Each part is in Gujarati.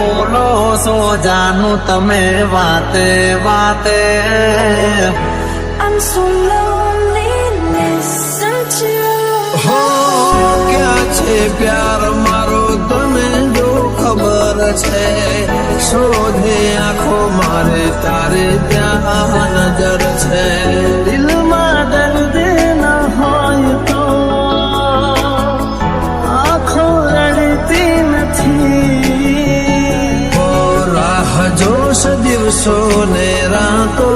બોલો સો જાનું તમે વાતે વાતે. I'm so lonely, listen to હો ક્યાં છે પ્યાર મારો તને જો ખબર છે, શોધે આંખો મારે તારે ત્યાં નજર છે. દિલમાં દર્દ ન હોય તો આંખો રડતી નથી. ઓ રાહ જોશ દિવસો ને રાતો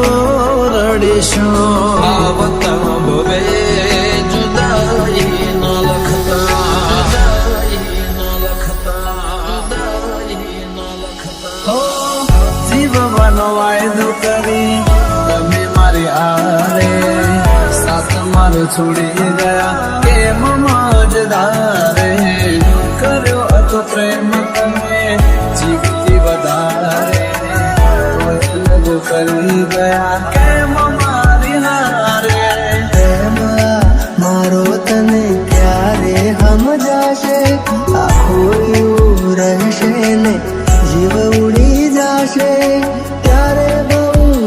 રડીશું, આવતા ભવે જુદાઈ ન લખતા, જીવવાનો વાયદો કરી તમે મારી આરે, સાથ મારો છોડી ગયા કેમ મજદારે. કર્યો હતો પ્રેમ તમે જીવતી વધારે, કરી ગયા કેમ મારી હારે. મારો તને ક્યારે સમજાશે, આખો એવું રહેશે ને જીવ ઉડી જશે, ત્યારે બહુ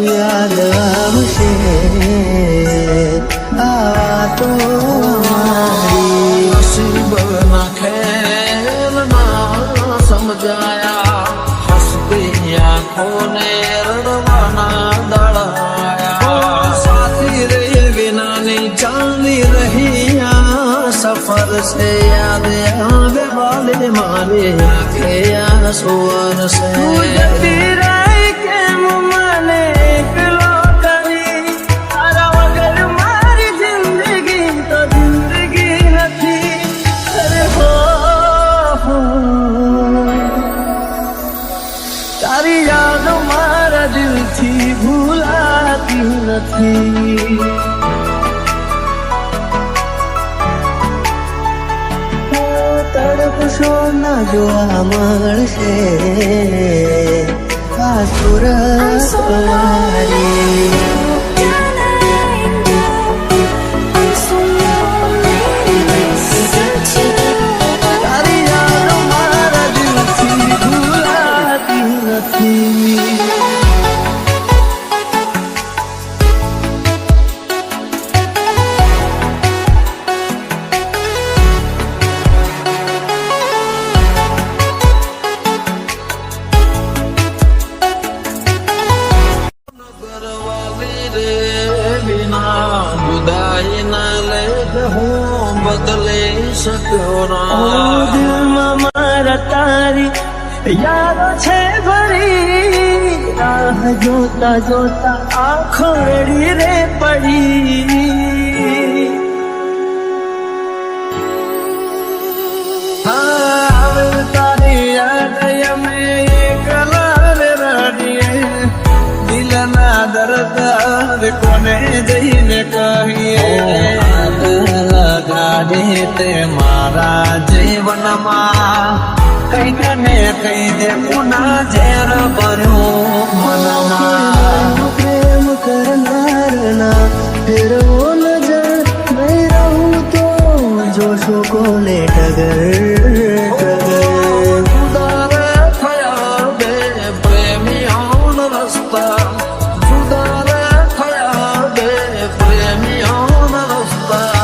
યાદ આવશે આ તો મારી. નસીબ ના ખેલ ના સમજાયા, હસતી આંખોને રડવાના દળાયા. સાથી રે વિનાની ચાલી રહી આ સફર છે, યાદ આવે વાલે મારે આંખે આ સુવર છે. જતી રહી કેમ મને એકલો કરી, તારા વગર મારી જિંદગી તો જિંદગી નથી. અરે હો તારી યાદો મારા દિલથી ભૂલાતી નથી. તડપશો ના જોવા મળશે આ સુરત મારી. I'm so lonely, listen to તારી યાદો મારા દિલથી ભૂલાતી નથી. ઘરવાળી રે વિના જુદાઈ ના લેખ હું બદલી શક્યો ના. દિલમાં મારા તારી યાદો છે ભરી, રાહ જોતા જોતા આંખો રડી રે પડી. આવે તારી યાદ અમે એકલા રે રડીએ, દિલના દર્દ હવે કોને જઈને કહીએ. આગ લગાડી તે મારા જીવનમાં, કઈક ને કઈ દે પુના ઝેર ભર્યું મનમાં. પ્રેમ કરનારના ફેરવો નજર, નહીં રહું તો જોશો કોને ટગર ટગર. જુદારે થયા બે પ્રેમીઓનો રસ્તા, જુદારે થયા બે પ્રેમીઓનો રસ્તા.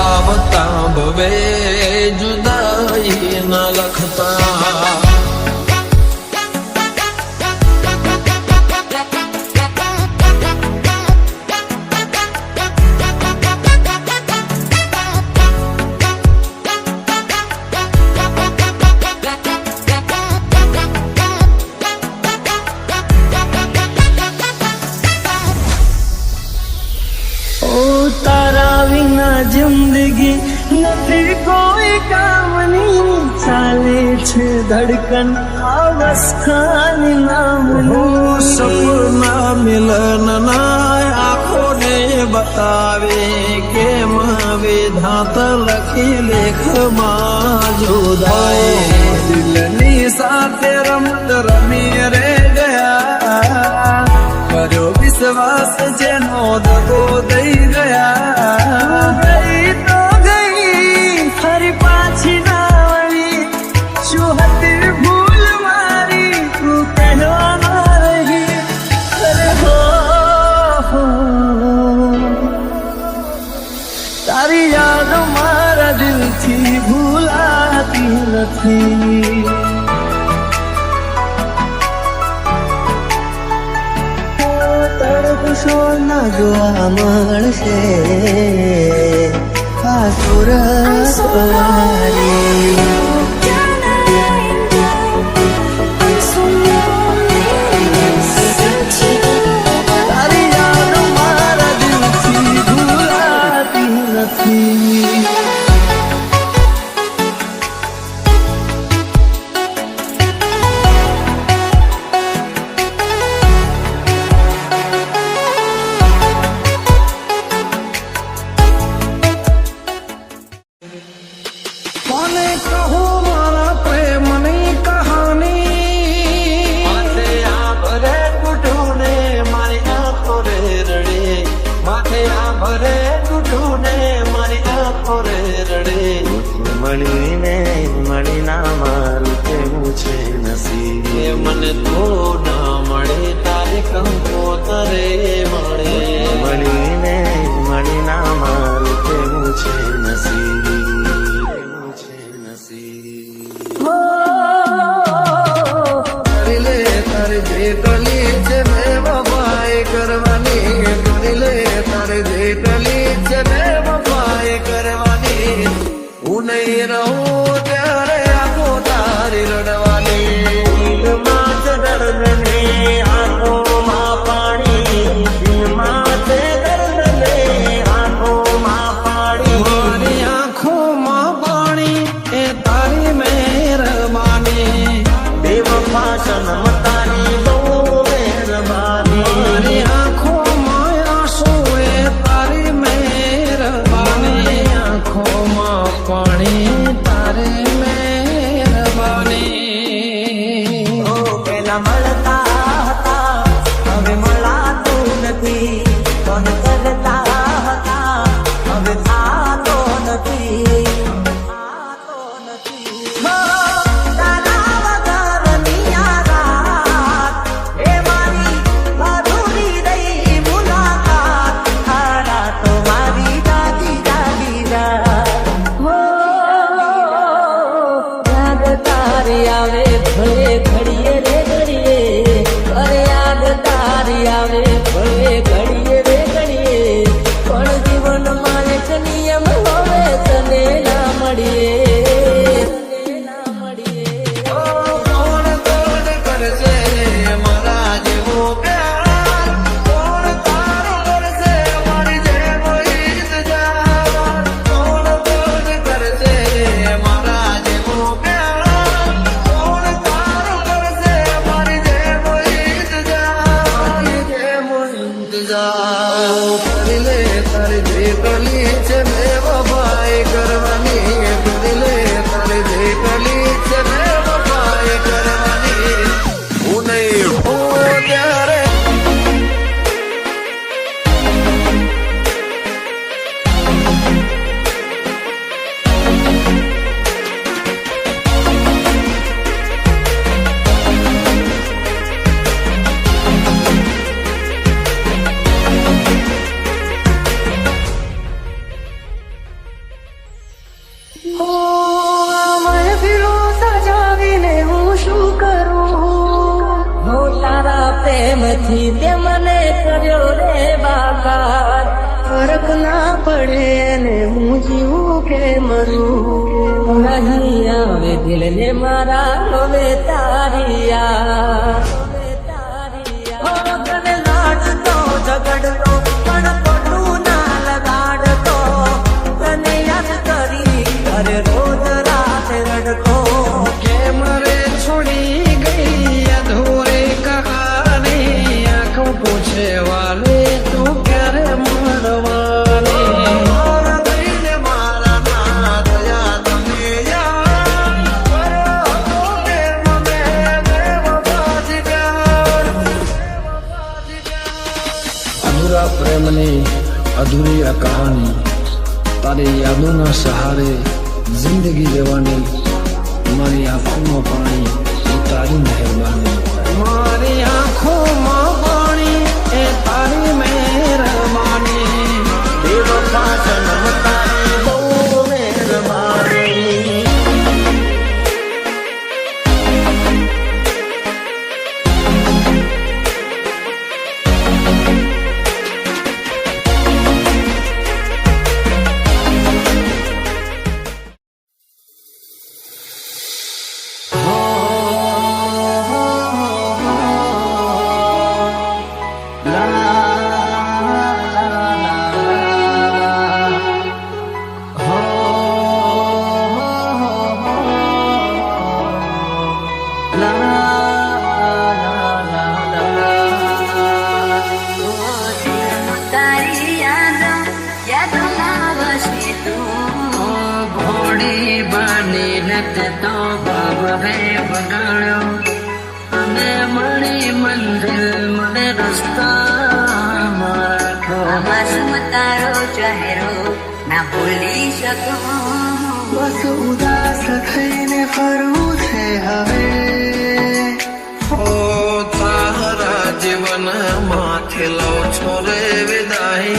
આવતા ભવે જુદાઈ ન લખતા. તારા વિના જિંદગી નથી કોઈ કામની, ચાલે છે ધડકન અવસ્થાની નામની. સપના મિલનના આંખોને બતાવે, કેમ વિધાત લખી લેખમાં જુદાઈ. દિલની સાથે રમત રમી રે ગયા, કર્યો વિશ્વાસ જેનો દગો દઈ ગયા. ગઈ તો ગઈ ફરી પાછી ના વળી, શું હતી ભૂલ મારી નથી. તડકશો ના જોવા મળશે આ સુરત વાળી. I'm so lonely, listen to તારી યાદ મારા દિલથી ભૂલાતી નથી. કોને કહો મારા પ્રેમની કહાની. માથે આ ભરે ગુઢુને મારી આંખો રે રડે, માથે આ ભરે ગુઢુને મારી આંખો રે રડે. મળીને મળી ના મારું કેવું છે નસીબ. એ મને તો ના મળે તારે કંકોતરે મળે. મળીને મળી ના મારું કેવું છે નસીબ. કેવું છે નસીબ. કરી લે તારે જે કલી છે મેં વફાએ કરવાની. કરી લે તારે જે કલી છે મેં વફાએ કરવાની. હું નહીં રહું ત્યારે આંખો તારી રડવાની. દિલમાં છે દર્દ ને આંખોમાં પાણી. દિલમાં છે દર્દ ને આંખોમાં પાણી. મારી આંખોમાં પાણી એ તારી મહેરબાની. બેવફા સનમ તારી બહુ મહેરબાની. મારી આંખોમાં આંસુ એ તારી મહેરબાની. આંખોમાં પાણી તારી મહેરબાની. ઓ પેલા મળતા હતા હવે મળાતું નથી. કોણ કરતા હતા હવે થાતો નથી. થાતો નથી. તારા વગરની આ રાત એ મારી અધૂરી રહી મુલાકાત. તારા તો મારી દાદી દાદી રાત. યાદ તારી આવે ભલે ઘડીએ રે ઘડીએ. અરે યાદ તારી આવે ભલે ઘડીએ રે ઘડીએ. પણ જીવનમાં એક નિયમ હવે તને ના મળીએ. તને ના મળીએ. કોણ કોણ કરશે મારા જેવો પ્યાર. કોણ તારો કરશે મારી જેવો ઇંતજાર. કોણ કોણ કરશે મારા જેવો પ્યાર. કોણ તારો કરશે મારી જેવો ઇંતજાર. મારી જેવો ઇંતજાર. કરી લે તારી જે કલી છે મેં વફાએ કરવાની. કરી લે તારી જે કલી છે મેં વફાએ કરવાની. હું નહીં હોઉં ત્યારે મહેફિલો સજાવીને હું શું કરું. હું તારા પ્રેમથી તે મને કર્યો રે બાકાર. ફરક ના પડે ને હું જીવું કે મરું. નહીં આવે દિલને મારા હવે તારી યાદ. હવે તારી યાદ. તને લાડતો ઝઘડતો પણ ખોટું ના લગાડતો. તને યાદ કરી અરે રોજ રાત રડતો. કેમ રે છોડી ગઈ અધૂરે કહાની. આંખો પૂછે વાલે તું ક્યારે મળવાની. મારા દિલને મારા ના થયા તમે યાર. કરો પ્રેમ મેં બેવફાથી પ્યાર. બેવફાથી પ્યાર. અધૂરા પ્રેમની અધૂરી આ કહાની. તારી યાદોના સહારે જિંદગી જવાની. મારી આંખોમાં પાણી એ તારી મહેરબાની. મારી આંખોમાં પાણી એ તારી મહેરબાની. બેવફા સનમ તારી બહુ મહેરબાની. ભાવે બગાડ્યો અને મળી મંજિલ મને રસ્તા રાખો. માસૂમ તારો ચહેરો ના ભૂલી શકું. બસ ઉદાસ થઈને ફરવું છે હવે. ઓ તારા જીવન માંથી લઉં છો રે વિદાય.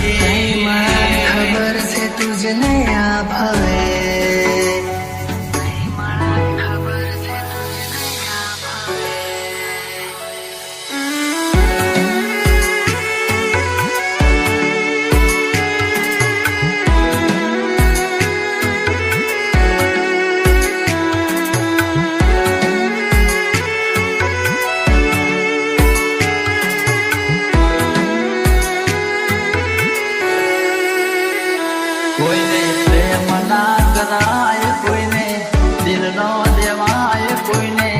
ખબર છે તુજને આ ભાવે. કોઈને પ્રેમ ના કરાય, કોઈને દિલ નો દેવાય, કોઈને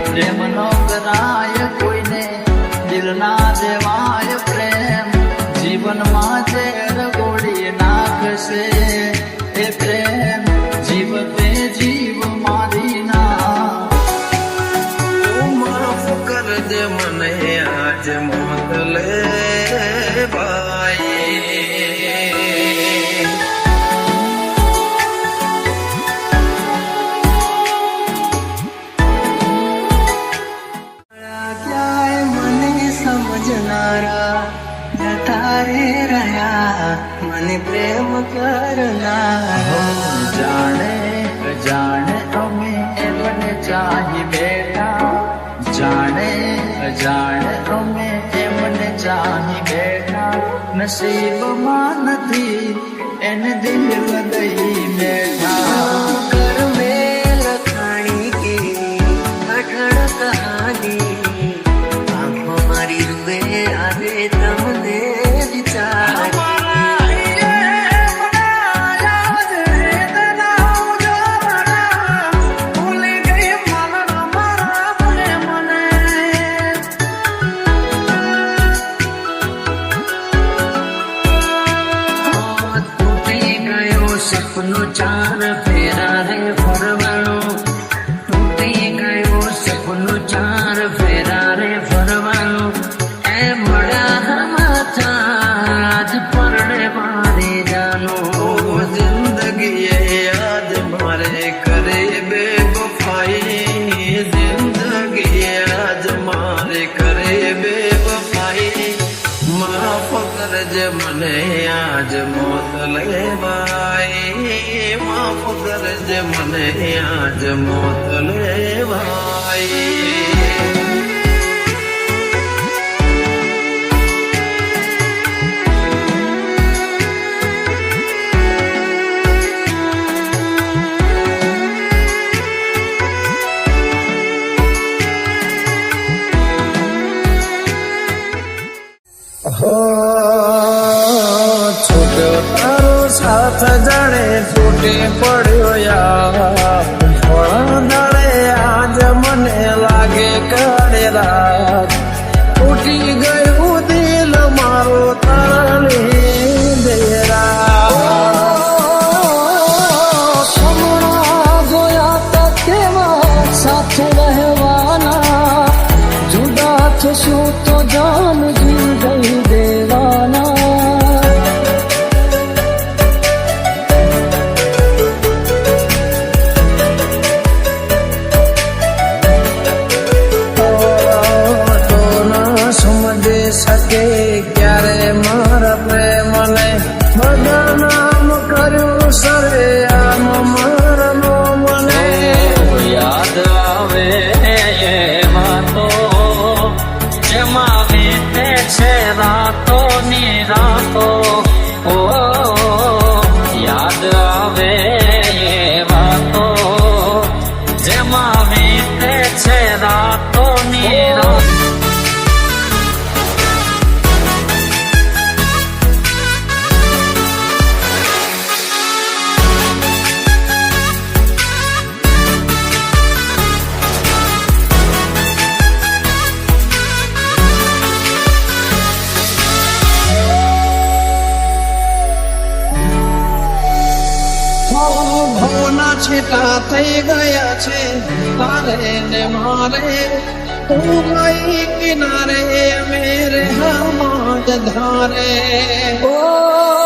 પ્રેમ નો કરાય, કોઈને દિલ ના દેવાય. પ્રેમ જીવનમાં ઝેર ગોળી નાખશે, એ પ્રેમ જીવ તે જીવ મારી ના. તું માફ કરજે મને આજ મોકલે ભાઈ. ક્યાંય મને સમજનારા જતા રે રહ્યા, મને પ્રેમ કરનારા. જાણે જાણે અમે એમને ચાહી બેઠા, જાણે જાણે અમે એમને ચાહી બેઠા. નસીબમાં નથી એને દિલ દઈ બેઠા. कर में लखानी की अठड़ कहानी, आंखों मारी रुए आवे तमने विचार. સપનો ચાર ફેરા રે ફરવાનો, તૂટી ગયો સપનો ચાર ફેરા રે ફરવાનો. એ મળ્યા માથા આજ પરણે મારે જાનો. જિંદગી યાદ મારે કરે બેવફાઈ, જિંદગી યાદ મારે કરે બેવફાઈ. માફ કરજે મને આજ મોત લેવાય, માફ કરજે મને આજ મોત લેવાય. છૂટ્યો તારો સાથ જાણે તૂટી પડ્યો યાર. થોડા દાડે આજ મને લાગે કાળે રાત. તૂટી ગયું દિલ મારો તારા લીધેરા. જોયા તા કેવા સાથે રહેવાના, જુદા થશું તો જાન જીવ દઈ દેવાના. તો ના સમજી શકે ક્યારે મારા પ્રેમને. બધા નામ કર્યું સરે આમ મારનો મને. યાદ આવે એમાં તો જેમાં થઈ ગયા છે તારે ને મારે તું ગઈ કિનારે મેરે હમ જ ધારે ઓ